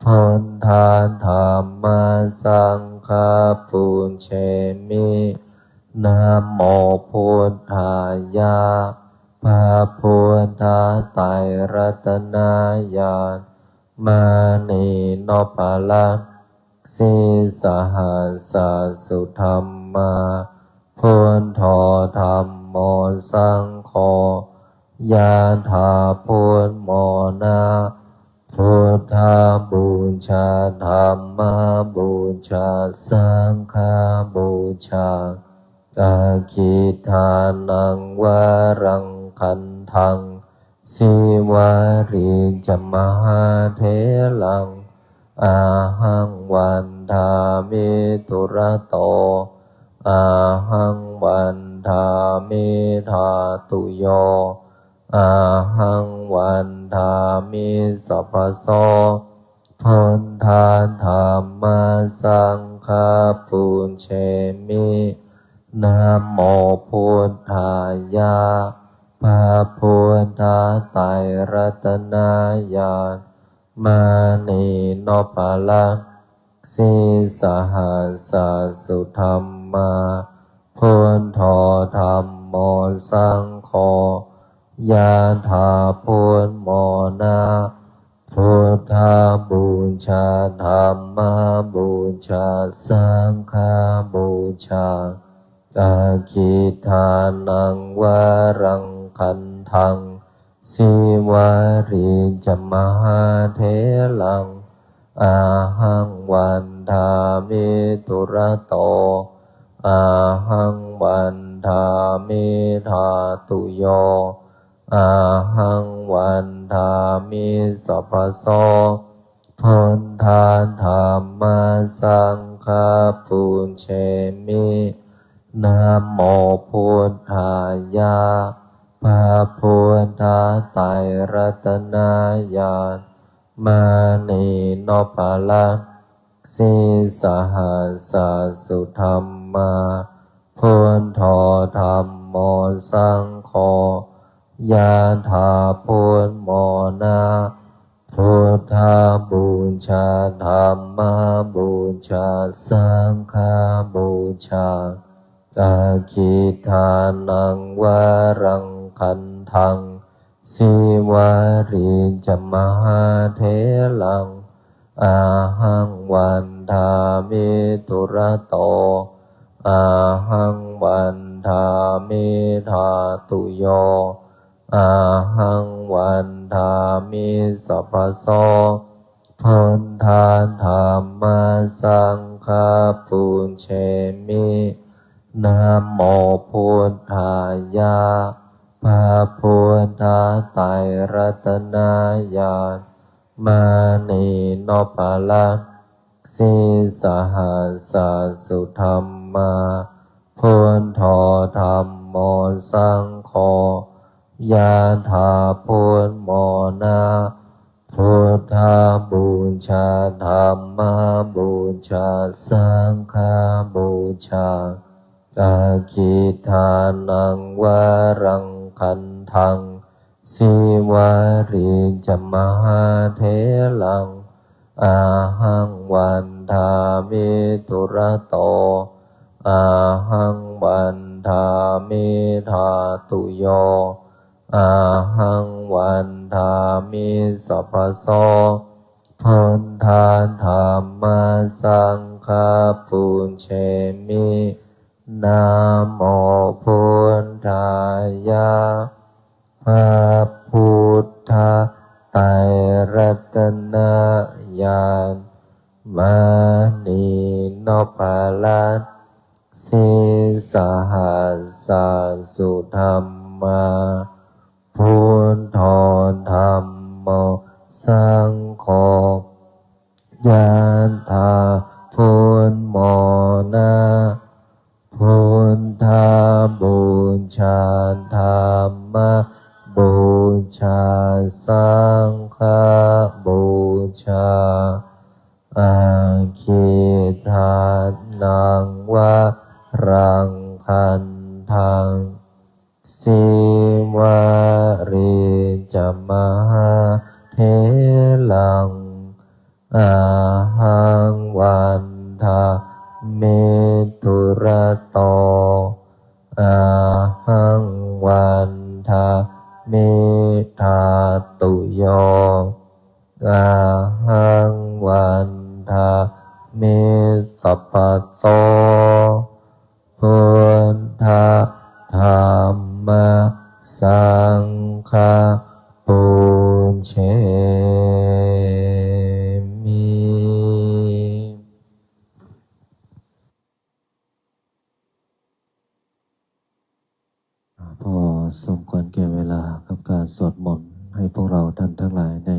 พุทธาธรรมสังฆปุญเชมินะโมพุทธายะพระพุทธไตรรัตนญาณมานีโนปาละสิสหัสสุธรรมาพุทโธธรรมโมสังโฆยะถาพุทโมนาพุทธาบูชาธรรมบูชาสังฆบูชากาคิทานังวารังคันทังสิวาริจมหาเถลังอาหังวันทามิตุระโตอาหังวันทามิธาตุโยอาหังวันทามิสัพพโสพุทธาธรรมสังฆปุญเชมินะโมพุทธายะพระพุทธไตรรัตนญาณมานีโนปาละสิสหัสสุธรรมาพุทโธธรรมโมสังโฆยะถาพุทโมนาพุทธาบูชาธรรมบูชาสังฆบูชากาคิทานังวารังคันทังสิวาริจมหาเถลังอาหังวันทามิตุระโตอาหังวันทามิธาตุโยอาหังวันทามิสัพพโสพุทธาธรรมสังฆปุญเชมินะโมพุทธายะพระพุทธไตรรัตนญาณ มานีโนปาละสีสหัสสุธรรมาพุทโธธรรมโมสังโฆยะถาพุทโมนาพุทธาบูชาธรรมบูชาสังฆบูชากาคิทานังวารังคันทังสิวาริจมหาเทลังอาหังวันทามิตุระโตอาหังวันทามิธาตุโยอาหังวันทามิสัพพโสพุทธาธรรมสังฆปุญเชมินะโมพุทธายะพระพุทธไตรรัตนญาณมานีโนปาละสีสหัสสุธรรมาพุทโธธรรมโมสังโฆยะถาพุทโมนาพุทธาบูชาธรรมบูชาสังฆบูชากาคิทานังวารังคันทังสิวาริจมหาเทลังอาหังวันทามิตุระโตอาหังวันทามิธาตุโยอาหังวันทามิสัพพโสพุทธาธรรมสังฆปุญเชมินะโมพุทธายะพระพุทธไตรรัตนญาณมานีโนปาละสีสหัสสุธรรมาพุทโธธรรมโมสังโฆยะถาพุทโมนาพุทธาบูชาธรรมบูชาสังฆบูชาอาคิทานังวารังคันทังสิวาริจมหาเทลังอาหังวันทามิตุระโตอาหังวันทามิธาตุโยอาหังวันทามิสัพพโสพุทธาธรรมสังฆปุญเชมิพอสมควรแก่เวลากับการสวดมนต์ให้พวกเราท่านทั้งหลายได้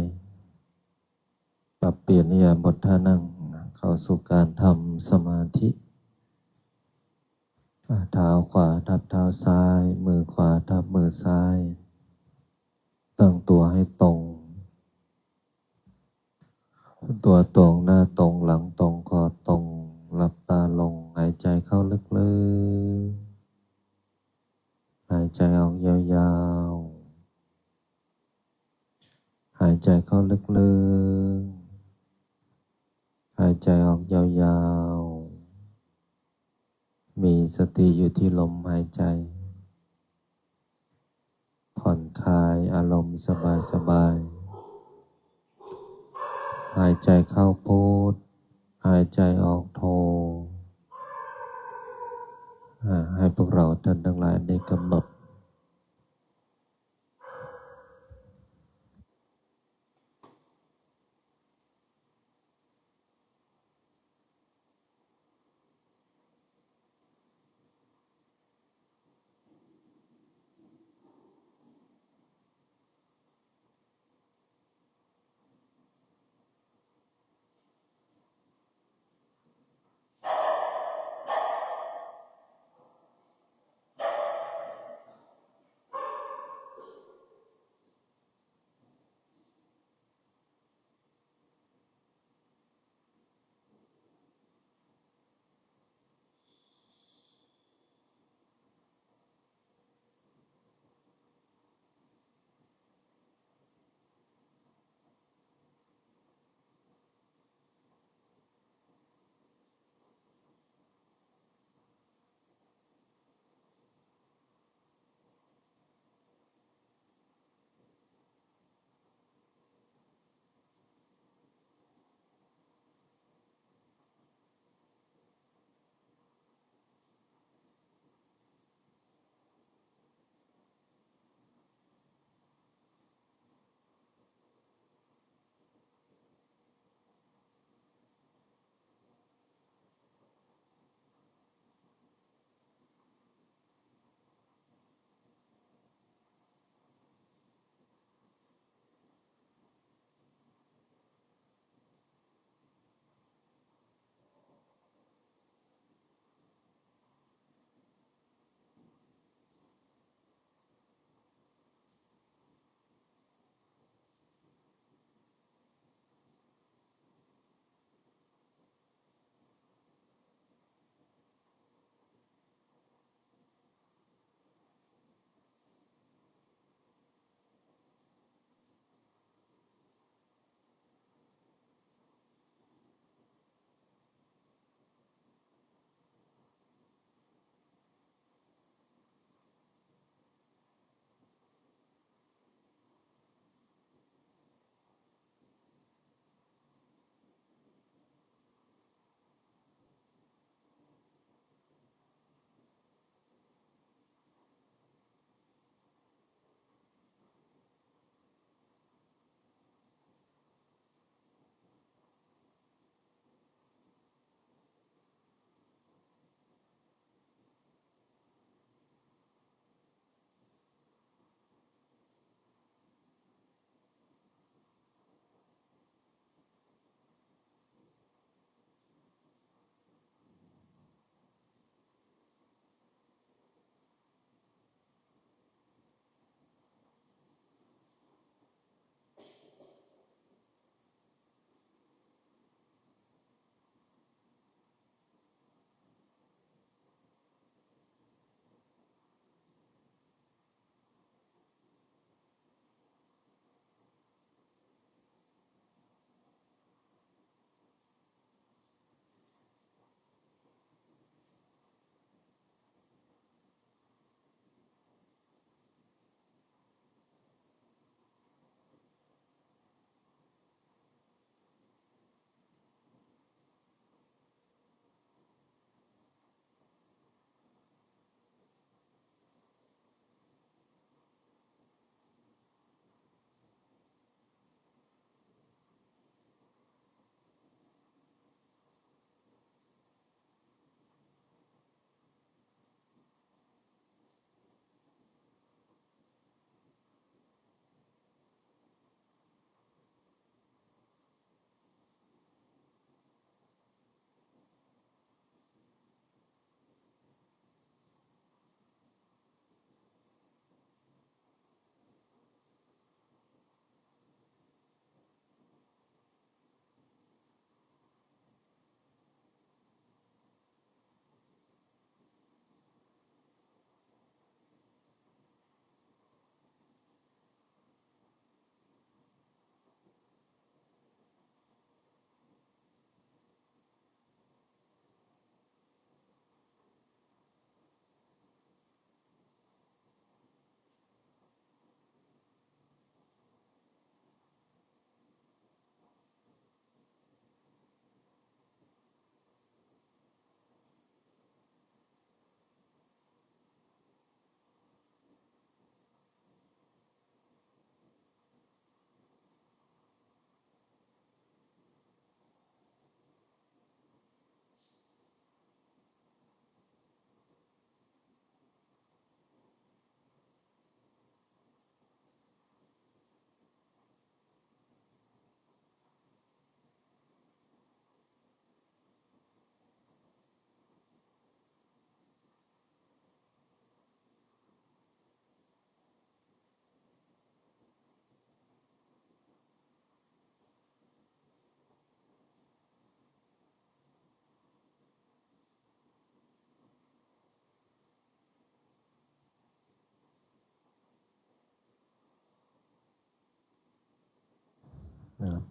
ปรับเปลี่ยนอิริยาบถท่านั่งเข้าสู่การทำสมาธิเท้าขวาทับเท้าซ้ายมือขวาทับมือซ้ายตั้งตัวให้ตรงตัวตรงหน้าตรงหลังตรงคอตรงหลับตาลงหายใจเข้าลึกๆหายใจออกยาวๆหายใจเข้าลึกๆหายใจออกยาวๆมีสติอยู่ที่ลมหายใจผ่อนคลายอารมณ์สบายๆหายใจเข้าพุทหายใจออกโทให้พวกเราท่านทั้งหลายได้กำหนด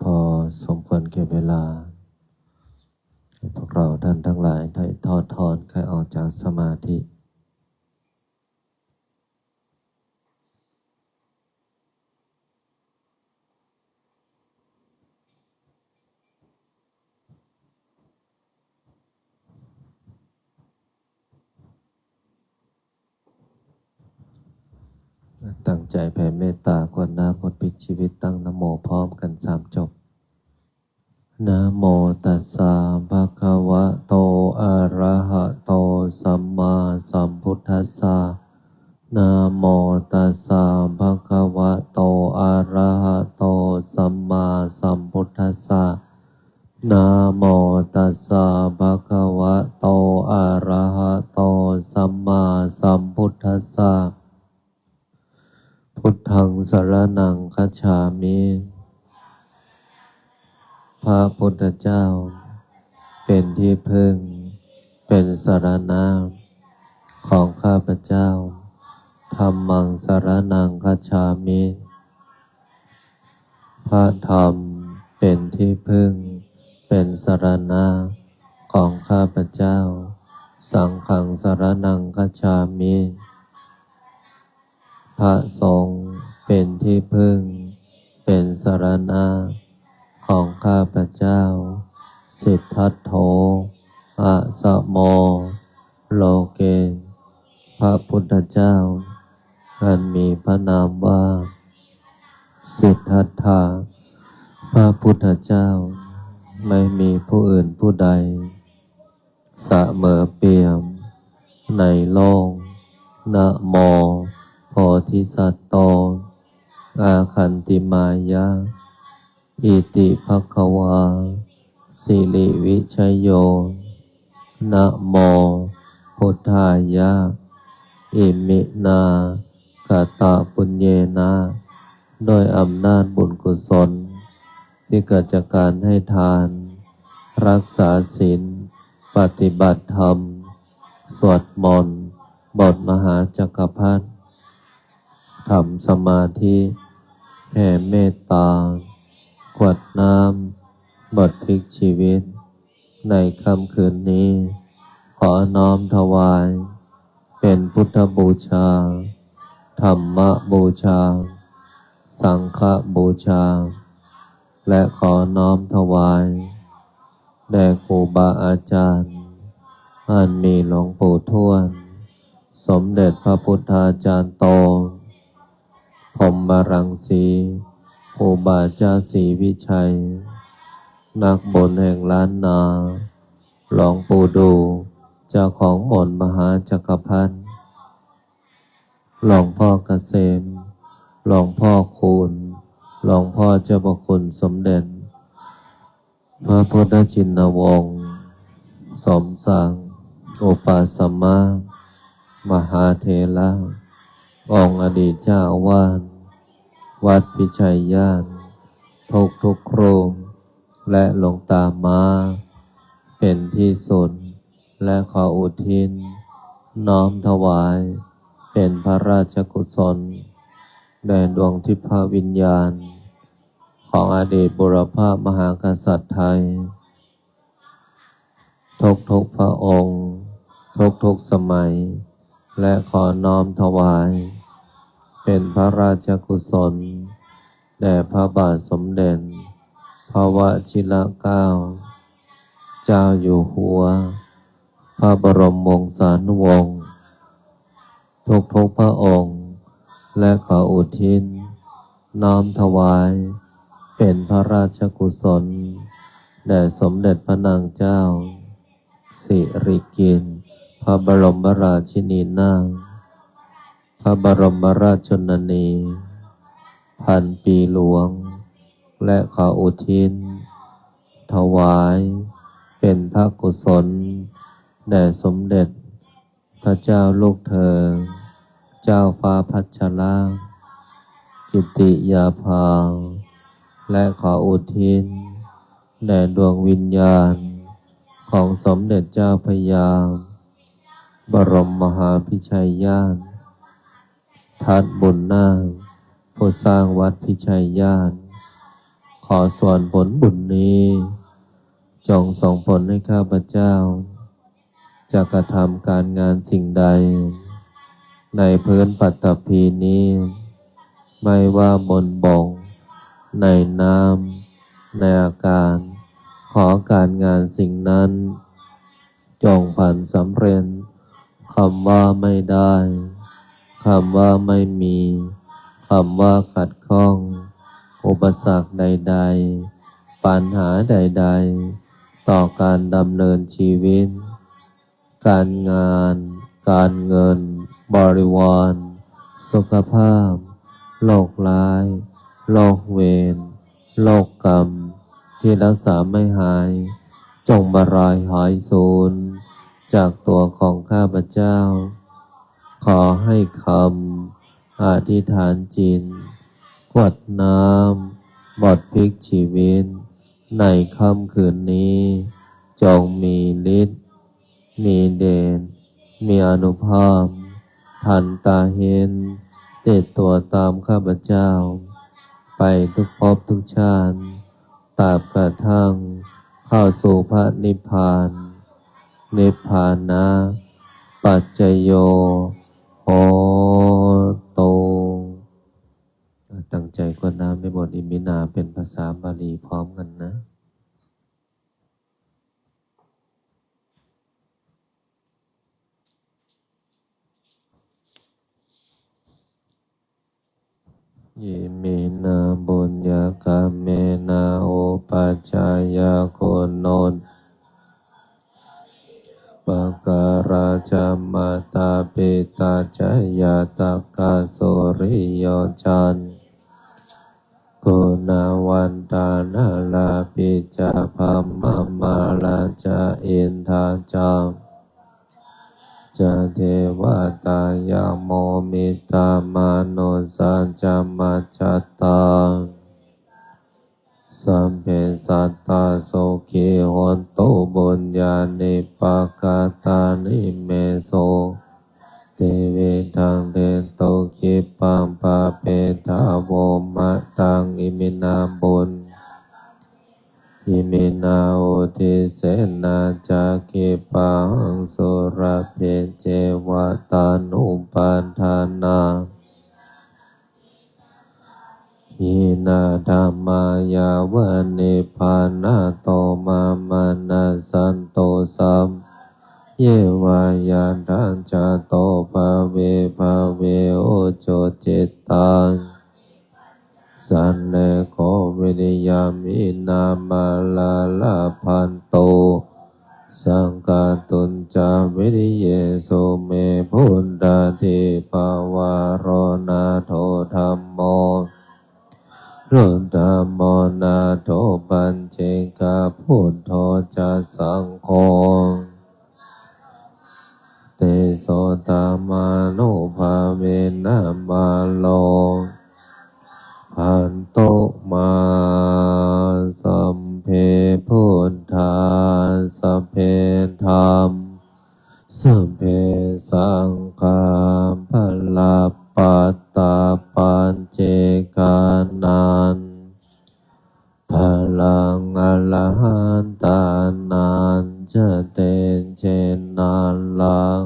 พอสมควรแก่เวลาให้พวกเราท่านทั้งหลายได้ทอดถอนกายออกจากสมาธิตั้งใจแผ่เมตตากวดน้ำหมดปิดชีวิตตั้งนะโมพร้อมกัน3 จบนะโมตัสสะภะคะวะโตอะระหะโตสัมมาสัมพุทธัสสะนะโมตัสสะภะคะวะโตอะระหะโตสัมมาสัมพุทธัสสะนะโมตัสสะภะคะวะโตอะระหะโตสัมมาสัมพุทธัสสะพุทธังสรณังคัจฉามิพระพุทธเจ้าเป็นที่พึ่งเป็นสรณะของข้าพเจ้าธัมมังสรณังคัจฉามิพระธรรมเป็นที่พึ่งเป็นสรณะของข้าพเจ้าสังฆังสรณังคัจฉามิพระสงฆ์เป็นที่พึ่งเป็นสรณะของข้าพเจ้าสิทธัตโถอะสะโมโลเกพระพุทธเจ้าอันมีพระนามว่าสิทธัตถะพระพุทธเจ้าไม่มีผู้อื่นผู้ใดเสมอเปี่ยมในโลกนะโมโพธิสัตว์โตอาคันติมายะอิติภควาสิริวิชยโยนะโมพุทธายะอิมินากตปุญเยนะโดยอำนาจบุญกุศลที่เกิดจากการให้ทานรักษาศีลปฏิบัติธรรมสวดมนต์บทมหาจักรพรรดิทำสมาธิแผ่เมตตากวดน้ำบทพลิกชีวิตในค่ำคืนนี้ขอน้อมถวายเป็นพุทธบูชาธรรมบูชาสังฆบูชาและขอน้อมถวายแด่ครูบาอาจารย์อันมีหลวงปู่ทวดสมเด็จพระพุทธาจารย์โตพรหมรังสีครูบาเจ้าศรีวิชัยนักบุญแห่งล้านนาหลวงปู่ดูเจ้าของมนต์มหาจักรพรรดิหลวงพ่อเกษมหลวงพ่อคูณหลวงพ่อเจ้าพระคุณสมเด็จพระพุทธชินวงศ์สมศักดิ์อุปาสมามหาเถระองค์อดีตเจ้าอาวาสวัดพิชัยญาณทุกโครงและหลวงตามาเป็นที่สุดและขออุทิศน้อมถวายเป็นพระราชกุศลแด่ดวงทิพวิญญาณของอดีตบุรพมหากษัตริย์ไทยทุกพระองค์ทุกสมัยและขอน้อมถวายเป็นพระราชกุศลแด่พระบาทสมเด็จพระวชิรเกล้าเจ้าอยู่หัวพระบรมวงศานุวงศ์ทุกพระองค์และขออุทิศน้อมถวายเป็นพระราชกุศลแด่สมเด็จพระนางเจ้าสิริกิติ์พระบรมราชินีนาถพระบรมราชชนนีพันปีหลวงและขออุทิศถวายเป็นพระกุศลแด่สมเด็จพระเจ้าลูกเธอเจ้าฟ้าพัชรกิติยาภาและขออุทิศแด่ดวงวิญญาณของสมเด็จเจ้าพระยาบรมมหาพิชัยญาณทัดบุญนาคผู้สร้างวัดพิชัยญาณข ขอส่วนผลบุญนี้จงส่งผลให้ข้าพเจ้าจะกระทำการงานสิ่งใดในพื้นปัตตภีนี้ไม่ว่าบนบกในน้ำในอากาศขอการงานสิ่งนั้นจงผ่านสำเร็จคำว่าไม่ได้คำว่าไม่มีคำว่าขัดข้องอุปสรรคใดๆปัญหาใดๆต่อการดำเนินชีวิตการงานการเงินบริวารสุขภาพโรคร้ายโรคเวรโรคกรรมที่รักษาไม่หายจงบรายหายสูญจากตัวของข้าพเจ้าขอให้คำอธิษฐานจิตกรวดน้ำบทพลิกชีวิตในค่ำคืนนี้จงมีฤทธิ์มีเดชมีอานุภาพทันตาเห็นติดตัวตามข้าพเจ้าไปทุกภพทุกชาติตราบกระทั่งเข้าสู่พระนิพพานนิพพานะปัจจโยโหตุตั้งใจกรวดน้ำในบทอิมินาเป็นภาษาบาลีพร้อมกันนะยิมินาบุญญากาเมนาโอปัจจายาโกโนนปะการาจามาตาปิตาจายาตากาโสริโยจันกุณาวันตานาลาปิจาภัมมามาลาจาอินทาจามจะเทวตายาโมมิตามาโนสัจจมัจจตาสัมเพสัตตาโสขิโหนตุบุญญาณิปกาตานิเมโสเตวิทังเดโตคิปังปะเปตาโวมะตังอิมินาบุญอิมินาอุทิเสนาจาคิปังสุรเพเจวตานุปัฏฐานาหินาธรรมายาวนิพพานาโตมามานาสันโตสัมเยวายาทันจโตภะเวภะเวโอโจจิตตังสันเลโกวิริยามินามาลาลาพันโตสังฆตุนจาวิริเยสุเมพุนดาทิภาวาโรนาโทธัมโมรุตตโมนาโทปัญเจกาพุทโธจะสังโฆเตโสตามานุภาเวนะมาโลพันโตมาสัมเพพุทธาสัพเพธรรมสัพเพสังฆาภลาปัตตาปัญเจกานันพลังอรหันตานันจะเตเจนันลัง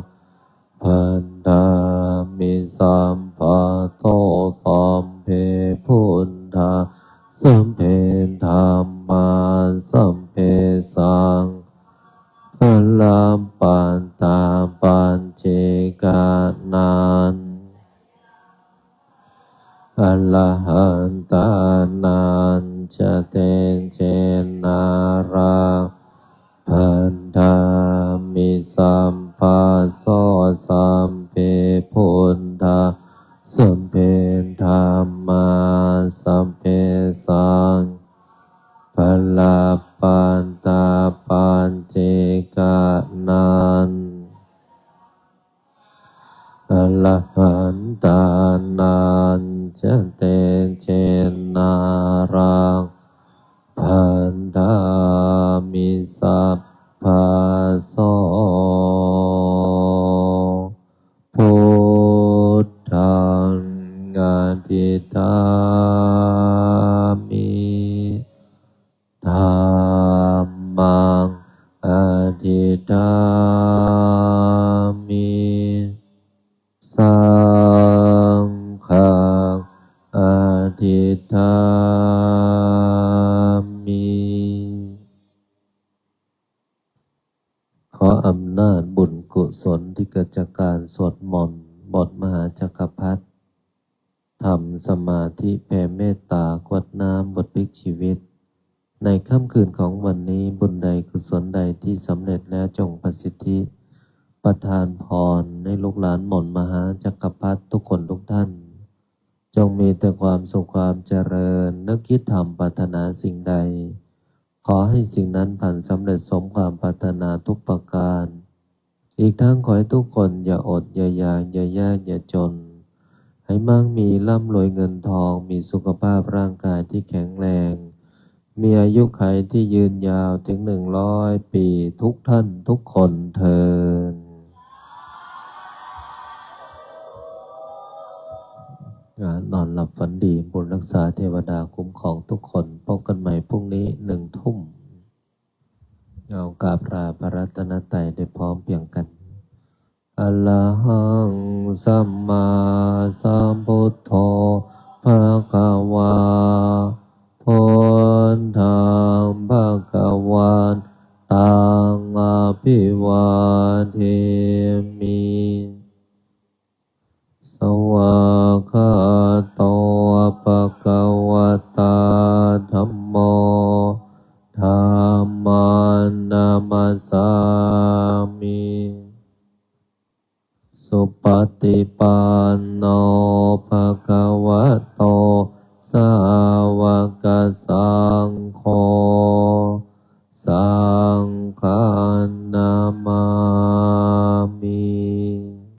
พันธามิสัมปัตโตสัมเพพุทธาสัมเพธัมมาสัมเพสังพลังปันตาปัญเจกานันอรหันตานันจะเตเจนาราพันธามิสัมปัสโสสัมเพพุทธาสัมเพธัมมาสัมเพสังพลาปันตาปัญเจกานันอรหันตานันจะเตเจนารังพันธามิสัพพะโสพุทธังอทิฏฐามิ อำนาจบุญกุศลที่เกิดจากการสวดมนต์บทมหาจักรพรรดิทำสมาธิแผ่เมตตากวดน้ำบทพลิกชีวิตในค่ำคืนของวันนี้บุญใดกุศลใดที่สำเร็จแล้วจงประสิทธิประทานพรในลูกหลานหม่อมมหาจักรพรรดิทุกคนทุกท่านจงมีแต่ความสุขความเจริญนึกคิดทำปรารถนาสิ่งใดขอให้สิ่งนั้นผ่านสำเร็จสมความปรารถนาทุกประการอีกทั้งขอให้ทุกคนอย่าอดอย่ายากอย่ายากอย่าจนให้มั่งมีร่ำรวยเงินทองมีสุขภาพร่างกายที่แข็งแรงมีอายุขัยที่ยืนยาวถึง100 ปีทุกท่านทุกคนเทอญนอนหลับฝันดีบุญรักษาเทวดาคุ้มครองทุกคนพบกันใหม่พรุ่งนี้1 ทุ่มเอากราบลาพระรัตนตรัยได้พร้อมเพรียงกันอะระหังสัมมาสัมพุทโธภะคะวาพุทธังภะคะวันตังอะภิวาเทมิสวากขาโตภะคะวะตาธัมโมธัมมัสนามัสสามิสุปฏิปันโนภะคะวะโตสาวกสังโฆสา